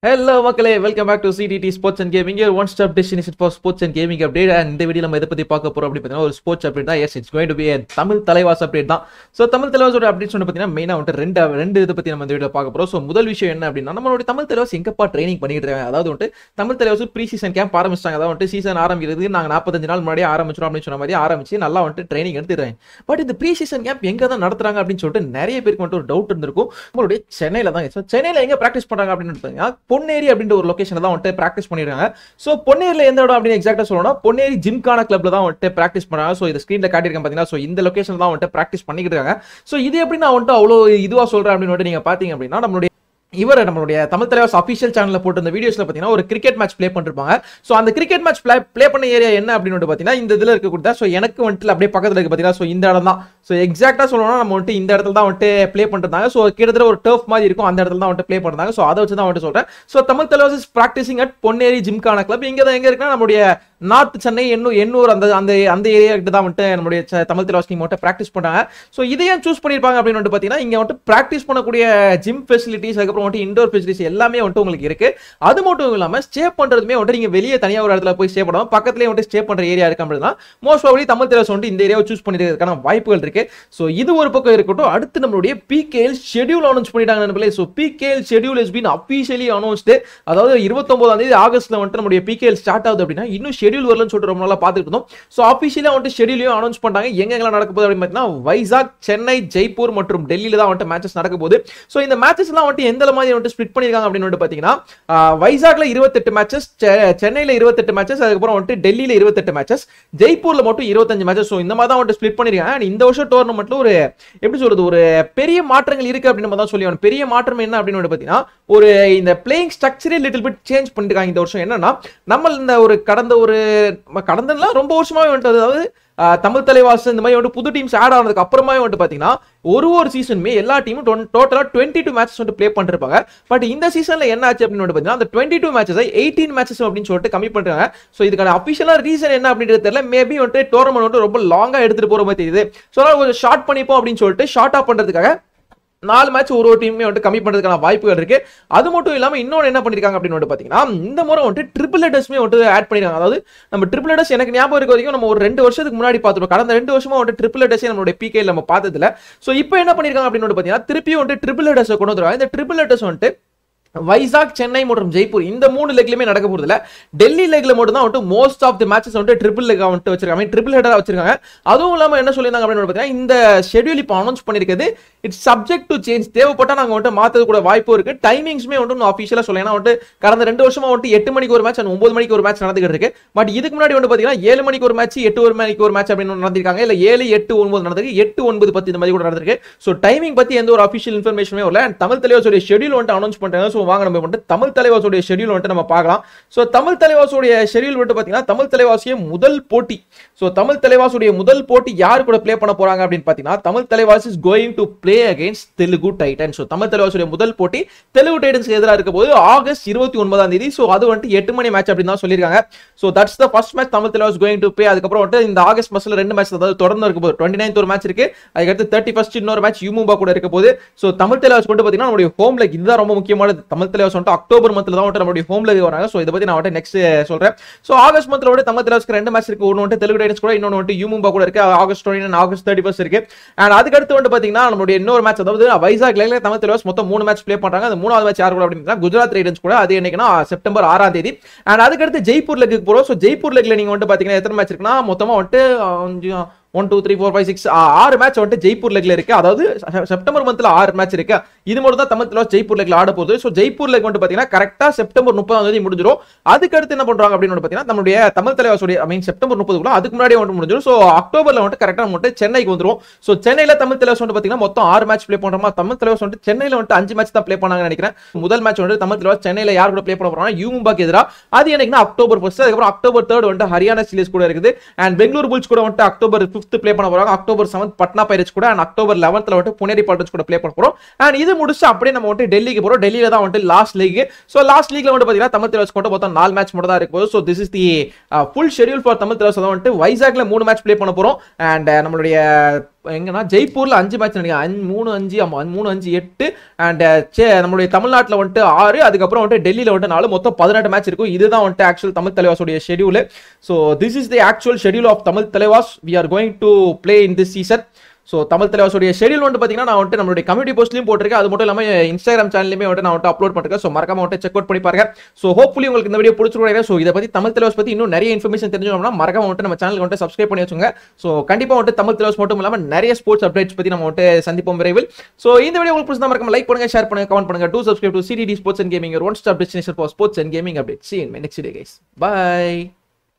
Hello மக்களே, welcome back to CTT Sports and Gaming, your one stop destination for sports and gaming update. And இந்த வீடியோல நம்ம எதை பத்தி பார்க்க போறோம் அப்படி பார்த்தீங்கன்னா ஒரு ஸ்போர்ட்ஸ் அப்டேட் தான். Yes, it's going to be a Tamil Thalaivas update தான். சோ தமிழ் தலைவாஸோட அப்டேட்ஸ் வந்து பார்த்தீங்கன்னா மெயினா வந்து ரெண்டு இதை பத்தி நம்ம இந்த வீடியோல பார்க்க போறோம். சோ முதல் விஷயம் என்ன அப்படின்னா நம்மளோட தமிழ் தலைவாஸ் எங்கப்பா ட்ரைனிங் பண்ணிட்டு இருக்காங்க. அதாவது வந்து Tamil Thalaivas pre season camp ஆரம்பிச்சிட்டாங்க. அதாவது வந்து சீசன் ஆரம்பிக்கிறதுக்கு நாங்க 45 நாள் முன்னாடி ஆரம்பிச்சோம் அப்படின்னு சொன்ன மாதிரி ஆரம்பிச்சு நல்லா வந்து ட்ரைனிங் எடுத்துறாங்க. பட் இந்த ப்ரீ சீசன் கேம்ப் எங்க தான் நடத்துறாங்க அப்படின்னு சொல்லிட்டு நிறைய பேருக்கு வந்து ஒரு டவுட் இருந்திருக்கும். நம்மளுடைய சென்னையில தான். சோ சென்னையில எங்க பிராக்டிஸ் பண்றாங்க அப்படின்னு பார்த்தீங்கன்னா பொன்னேரி அப்படின்ற ஒரு லொகேஷன்ல தான் வந்து பிராக்டிஸ் பண்ணிருக்காங்க. சோ பொன்னேரில எந்த இடம் அப்படின்னு எக்ஸாக்ட்டா சொல்லணும்னா பொன்னேரி ஜிம்கானா கிளப்ல தான் வந்து பிராக்டிஸ் பண்றாங்க. சோ இந்த ஸ்கிரீன்ல காட்டியிருக்கேன் பாத்தீங்கன்னா. சோ இந்த லொகேஷன்ல தான் வந்து பிராக்டிஸ் பண்ணிட்டு இருக்காங்க. சோ இது எப்படி நான் வந்து அவ்வளவு இதுவா சொல்றேன் அப்படின்னு வந்து நீங்க பாத்தீங்க அப்படின்னா நம்மளுடைய தமிழ் தலைவாஸ் அபிஷியல் சேனல்ல போட்டு இந்த வீடியோஸ்ல பாத்தீங்கன்னா ஒரு கிரிக்கெட் மேட்ச் ப்ளே பண்ணிருப்பாங்க. சோ அந்த கிரிக்கெட் மேட்ச் ப்ளே பண்ண ஏரியா என்ன அப்படின்னு பாத்தீங்கன்னா இந்த இதுல இருக்க கொடுத்தா. சோ எனக்கு வந்துட்டு அப்படியே பக்கத்துல இருக்கு பாத்தீங்கன்னா. சோ இந்த இடம் தான். சோ எக்ஸாக்ட்டா சொல்லணும்னா நம்ம வந்துட்டு இந்த இடத்துல தான் வந்துட்டு ப்ளே பண்ணிருந்தாங்க. சோ கிட்டத்தட்ட ஒரு டர்ஃப் மாதிரி இருக்கும், அந்த இடத்துல தான் வந்துட்டு ப்ளே பண்ணிருந்தாங்க. சோ அதை வச்சு தான் வந்துட்டு சொல்றேன். So Tamil Thalaivas is practising at Ponneri gymkhana club. இங்க தான் எங்க இருக்குன்னா நம்மளுடைய நார்த் சென்னை எண்ணூர் அந்த ஏரியா கிட்ட தான் வந்துட்டு நம்மளுடைய தமிழ் தலைவாஸ் டீம் வந்துட்டு பிராக்டிஸ் பண்றாங்க. சோ இதை ஏன் சூஸ் பண்ணிருப்பாங்க அப்படின்னு வந்து பாத்தீங்கன்னா இங்க வந்துட்டு பிராக்டிஸ் பண்ணக்கூடிய ஜிம் ஃபெசிலிட்டிஸ், அதுக்கப்புறம் வந்துட்டு இண்டோர் ஃபெசிலிட்டிஸ் எல்லாமே வந்துட்டு உங்களுக்கு இருக்கு. அது மட்டும் இல்லாம ஸ்டே பண்றதுமே வந்துட்டு நீங்க வெளியே தனியா ஒரு இடத்துல போய் ஸ்டே பண்ணாம பக்கத்துலயே வந்துட்டு ஸ்டே பண்ற ஏரியா இருக்கு அப்படின்னா மோஸ்ட் ப்ராபபிலி தமிழ் தலைவாஸ் வந்துட்டு இந்த ஏரியாவை சூஸ் பண்ணிருக்கிறதுக்கான வாய்ப்புகள் இருக்கு. சோ இது ஒரு பக்கம் இருக்கட்டும். அடுத்து நம்மளுடைய PKL ஷெட்யூல் அனௌன்ஸ் பண்ணிட்டாங்க நண்பர்களே. So PKL schedule has been officially announced. அதாவது 29ஆம் தேதி ஆகஸ்ட்ல வந்துட்டு நம்மளுடைய PKL ஸ்டார்ட் ஆகுது அப்படின்னா இன்னும் ஷெட்யூல் வரலன்னு சொல்லிட்டு ரொம்ப நாளா பார்த்துட்டு இருந்தோம். சோ ஆஃபிஷியலா வந்துட்டு ஷெட்யூலையும் அனௌன்ஸ் பண்ணாங்க. எங்கெல்லாம் நடக்க போகுது அப்படின்னு பார்த்தீங்கன்னா வைசாக், சென்னை, ஜெய்ப்பூர் மற்றும் டெல்லியில தான் வந்துட்டு மேட்சஸ் நடக்க போகுது. சோ இந்த மேட்சஸ் எல்லாம் வந்துட்டு எந்த மாதிரி வந்துட்டு ஸ்பிளிட் பண்ணிருக்காங்க அப்படின்னு வந்து பாத்தீங்கன்னா வைசாக்ல 28 மேட்சஸ், சென்னையில 28 மேட்சஸ், அதுக்கப்புறம் வந்துட்டு டெல்லியில 28 மேட்சஸ், ஜெய்ப்பூர்ல மட்டும் 25 மேட்சஸ். சோ இந்த மாதிரி தான் வந்துட்டு ஸ்பிளிட் பண்ணிருக்காங்க. இந்த வருஷம் டோர்னமெண்ட்ல ஒரு எப்படி சொல்றது ஒரு பெரிய மாற்றங்கள் இருக்கு அப்படின்னு தான் சொல்லி பெரிய மாற்றம் என்ன அப்படின்னு பாத்தீங்கன்னா ஒரு இந்த பிளேயிங் ஸ்ட்ரக்சரே லிட்டில் பிட் சேஞ்ச் பண்ணிருக்காங்க இந்த வருஷம். என்னன்னா நம்ம இந்த ஒரு கடந்த ரொம்ப வருஷமாவே வந்துட்டு அதாவது தமிழ் தலைவாஸ் இந்த மாதிரி வந்து புது டீம்ஸ் ஆட் ஆனதுக்கு அப்புறமா வந்து பாத்தீங்கன்னா ஒரு சீசனுமே எல்லா டீமும் டோட்டலா 22 மேட்சஸ் வந்து ப்ளே பண்ணிருப்பாங்க. பட் இந்த சீசன்ல என்ன ஆச்சு அப்படின்னு வந்து பாத்தீங்கன்னா அந்த 22 மேட்சஸ் 18 மேட்சஸ் அப்படின்னு சொல்லிட்டு கம்மி பண்றாங்க. சோ இதுக்கான அபிஷியலா ரீசன் என்ன அப்படின்றது தெரியல. மேபி வந்து டோர்னமெண்ட் வந்து ரொம்ப லாங்கா எடுத்துட்டு போற மாதிரி தெரியுது. சோ கொஞ்சம் ஷார்ட் பண்ணிப்போம் அப்படின்னு சொல்லிட்டு ஷார்ட் ஆஃப் பண்றதுக்காக 4 மேட்ச் ஒரு டீமே வந்து கம்மி பண்றதுக்கான வாய்ப்புகள் இருக்கு. அது மட்டும் இல்லாம இன்னொன்னு என்ன பண்ணிருக்காங்க அப்படின்னு வந்து பாத்தீங்கன்னா இந்த முறை வந்து ட்ரிபிள் ஹெடர்ஸ்மே வந்து ஆட் பண்ணிருக்காங்க. அதாவது நம்ம ட்ரிபிள் ஹெடர்ஸ் எனக்கு ஞாபகம் இருக்க வரைக்கும் நம்ம ஒரு 2 வருஷத்துக்கு முன்னாடி பார்த்துட்டோம். கடந்த 2 வருஷமா வந்து ட்ரிபிள் ஹெடர்ஸ் நம்மளுடைய PKL நம்ம பார்த்ததுல. சோ இப்போ என்ன பண்ணிருக்காங்க அப்படின்னு வந்து பாத்தீங்கன்னா திருப்பியும் வந்து ட்ரிபிள் ஹெடர்ஸ் கொண்டு வந்துருவாங்க. இந்த ட்ரிபிள் ஹெடர்ஸ் வந்து வைசாக், சென்னை மற்றும் ஜெய்ப்பூர் இந்த 3 லெக்லயுமே நடக்க போறது இல்ல. டெல்லி லெக்ல மட்டும் தான் வந்து மோஸ்ட் ஆஃப் தி மேட்சஸ் வந்து ட்ரிபிள் லெக் வந்து வச்சிருக்காங்க, ட்ரிபிள் ஹெடரா வச்சிருக்காங்க. அதுவும் இல்லாம என்ன சொல்லிருந்தாங்க அப்படின்னு பாத்தீங்கன்னா இந்த ஷெட்யூல் இப்போ அனௌன்ஸ் பண்ணிருக்கிறது இட்ஸ் சப்ஜெக்ட் டு சேஞ்ச். தேவைப்பட்டா நாங்க வந்து மாத்தது கூட வாய்ப்பு இருக்கு. டைமிங்ஸ்மே வந்து ஆஃபிஷியலா சொல்லலாம். வந்து கடந்த 2 வருஷமா வந்து 8 மணிக்கு ஒரு மேட்ச், 9 மணிக்கு ஒரு மேட்ச் நடந்துகிட்டு இருக்கு. பட் இதுக்கு முன்னாடி வந்து பாத்தீங்கன்னா 7 மணிக்கு ஒரு மேட்ச், 8 மணிக்கு ஒரு மேட்ச் அப்படின்னு நடந்திருக்காங்க. இல்ல 7, 8, 9 நடந்திருக்கு, 8, 9, 10 இந்த மாதிரி கூட நடந்திருக்கு. சோ டைமிங் பத்தி எந்த ஒரு அபிஷியல் இன்ஃபர்மேஷனுமே வரல. தமிழ் தலைவாஸோட ஷெட்யூல் வந்து அனௌன்ஸ் பண்றாங்க. சோ வாங்க நம்ம வந்து தமிழ் தலைவாஸோட ஷெட்யூல் வந்து நம்ம பார்க்கலாம். சோ தமிழ் தலைவாஸோட ஷெட்யூல் வந்து பாத்தீங்கன்னா தமிழ் தலைவாசிய முதல் போட்டி. சோ தமிழ் தலைவாஸோட முதல் போட்டி யார் கூட ப்ளே பண்ண போறாங்க அப்படின்னு பாத்தீங்கன்னா Tamil Thalaivas is going to play against Telugu Titans. So Tamil தலைவாஸோட முதல் போட்டி தெலுங்கு டைட்டன்ஸ்க்கு எதிராக இருக்க போது ஆகஸ்ட் 29ஆம் தேதி. சோ அது வந்து 8 மணி மேட்ச் அப்படின்னு தான் சொல்லிருக்காங்க. So that's the first match Tamil Thalaivas going to play. அதுக்கப்புறம் வந்து இந்த ஆகஸ்ட் மாசத்துல 2 மேட்ச் அதாவது தொடர்ந்து இருக்க போது. 29th ஒரு மேட்ச் இருக்கு, அதுக்கடுத்து 31st இன்னொரு மேட்ச் யூமும்பா கூட இருக்க போது. சோ தமிழ் தலைவாஸ் வந்து பாத்தீங்கன்னா நம்மளுடைய ஹோம் லெக் இதுதான் ரொம்ப முக்கியமானது. தமிழ் தலைவாஸ் வந்து அக்டோபர் மந்த்ல தான் வந்து நம்மளுடைய ஹோம் லெக் வராங்க. சோ இத பத்தி நான் வந்து நெக்ஸ்ட் சொல்றேன். சோ ஆகஸ்ட் மந்த்ல வந்து தமிழ் தலைவாஸ்க்கு 2 மேட்ச் இருக்கு. ஒன்னு வந்து தெலுங்கு டைட்டன்ஸ் கூட, இன்னொன்னு வந்து யூமும்பா கூட இருக்கு. ஆகஸ்ட் 29, ஆகஸ்ட் 31 இருக்கு. அண்ட் அதுக்கு அடுத்து வந்து பாத்தீங்கன்னா நம்மளுடைய இன்னொரு மேட்ச் அதாவது வைசாக் லெக்ல தமிழ் தலைவாஸ் மொத்தம் 3 மேட்ச் ப்ளே பண்றாங்க. அந்த 3வது மேட்ச் யார் கூட அப்படின்னா குஜராத் ரைடன்ஸ் கூட. அது என்னைக்குன்னா செப்டம்பர் 6ஆம் தேதி. அண்ட் அதுக்கு அடுத்து ஜெய்ப்பூர் லெக்கு போறோம். சோ ஜெய்ப்பூர் லெக்ல நீங்க வந்து பாத்தீங்கன்னா எத்தனை மேட்ச் இருக்குன்னா மொத்தமா வந்து 1 2 3 4 5 6 6 மேட்ச் வந்து ஜெய்ப்பூர் லெக்ல இருக்கு. அதாவது செப்டம்பர் மந்த்ல 6 மேட்ச் இருக்கு. இது மட்டும் தான் தமிழ் தலைவாஸ் ஜெய்ப்பூர் லெக்ல ஆட போகுது. சோ ஜெய்ப்பூர் லெக் வந்து பாத்தீங்கன்னா கரெக்டா செப்டம்பர் 30ஆம் தேதி முடிஞ்சிரும். அதுக்கு அடுத்து என்ன பண்றாங்க அப்படின்னு பாத்தீங்கன்னா நம்மளுடைய தமிழ் தலைவாஸோட செப்டம்பர் 30க்குள்ள அதுக்கு முன்னாடியே வந்து முடிஞ்சிரும். சோ அக்டோபர்ல வந்து கரெக்டா வந்து சென்னைக்கு வந்துரும். சோ சென்னையில தமிழ் தலைவாஸ் வந்து பாத்தீங்கன்னா மொத்தம் 6 மேட்ச் ப்ளே பண்றோமா. தமிழ் தலைவாஸ் வந்து சென்னையில வந்து 5 மேட்ச் தான் ப்ளே பண்ணாங்கன்னு நினைக்கிறேன். முதல் மேட்ச் வந்து தமிழ் தலைவாஸ் சென்னையில யார் கூட ப்ளே பண்ண போறாங்கன்னா யூமும்பாக்கு எதிரா. அது என்னைக்குன்னா அக்டோபர் 1. அதுக்கப்புறம் அக்டோபர் 3 வந்து ஹரியானா ஸ்டீலர்ஸ் கூட இருக்குது. அண்ட் பெங்களூர் புல்ஸ் கூட வந்து அக்டோபர் 5 ப்ளே பண்ண போறாங்க. அக்டோபர் 7 பட்னா பைரேட்ஸ் கூட, அண்ட் அக்டோபர் 11th வந்து புனேரி பைரேட்ஸ் கூட ப்ளே பண்ண போறோம். அண்ட் இது முடிச்சு அப்படியே நம்ம வந்து டெல்லிக்கு போறோம். டெல்லியில தான் வந்து லாஸ்ட் லீக். சோ லாஸ்ட் லீக்ல வந்து பாத்தீங்கன்னா தமிழ் தலைவாஸ் கூட மொத்தம் 4 மேட்ச் மட்டும் தான் இருக்கு. So this is the full schedule for Tamil Thalaivas. வந்து வைசாக்ல 3 மேட்ச் ப்ளே பண்ண போறோம். அண்ட் நம்மளுடைய எங்கன்னா ஜெய்ப்பூர்ல 5 மேட்ச் நினைக்கிறேன், 3-5 ஆமா 3-5-8 அண்ட் நம்மளுடைய தமிழ்நாட்டில் வந்துட்டு 6, அதுக்கப்புறம் வந்துட்டு டெல்லியில் வந்துட்டு 4, மொத்தம் 18 மேட்ச் இருக்கும். இதுதான் வந்துட்டு ஆக்சுவல் தமிழ் தலைவாஸோடைய schedule. So this is the actual schedule of Tamil Thalaivas we are going to play in this season. So Tamil தலைவாஸோடைய ஷெடியூல் வந்து பார்த்தீங்கன்னா நான் வந்துட்டு நம்மளுடைய கம்யூனிட்டி போஸ்ட்லையும் போட்டிருக்கேன், அது மட்டும் இல்லாமல் இன்ஸ்டாகிராம் சேனல்லையுமே வந்துட்டு நான் வந்துட்டு அப்லோட் பண்ணிருக்கேன். ஸோ மறக்காம வந்துட்டு செக் அவுட் பண்ணி பாருங்க. ஸோ ஹோப்ஃபுல்லி உங்களுக்கு இந்த வீடியோ பிடிச்சிருக்கேன். ஸோ இதை பற்றி தமிழ் தலைவாஸ் பற்றி இன்னும் நிறைய இன்ஃபர்மேஷன் தெரிஞ்சோம்னா மறக்காம வந்துட்டு நம்ம சேனலுக்கு வந்துட்டு சப்ஸ்கிரைப் பண்ணி வச்சுங்க. ஸோ கண்டிப்பாக வந்துட்டு தமிழ் தலைவாஸ் மட்டும் இல்லாமல் நிறைய ஸ்போர்ட்ஸ் அப்டேட்ஸ் பற்றி நம்ம வந்துட்டு சந்திப்போம் விரைவில். ஸோ இந்த வீடியோ உங்களுக்கு பிடிச்சா மறக்காம லைக் பண்ணுங்க, ஷேர் பண்ணுங்க, கமெண்ட் பண்ணுங்க. Two subscribe to CTT Sports and Gaming, your one stop destination for sports and gaming updates. See you in my next video guys. Bye.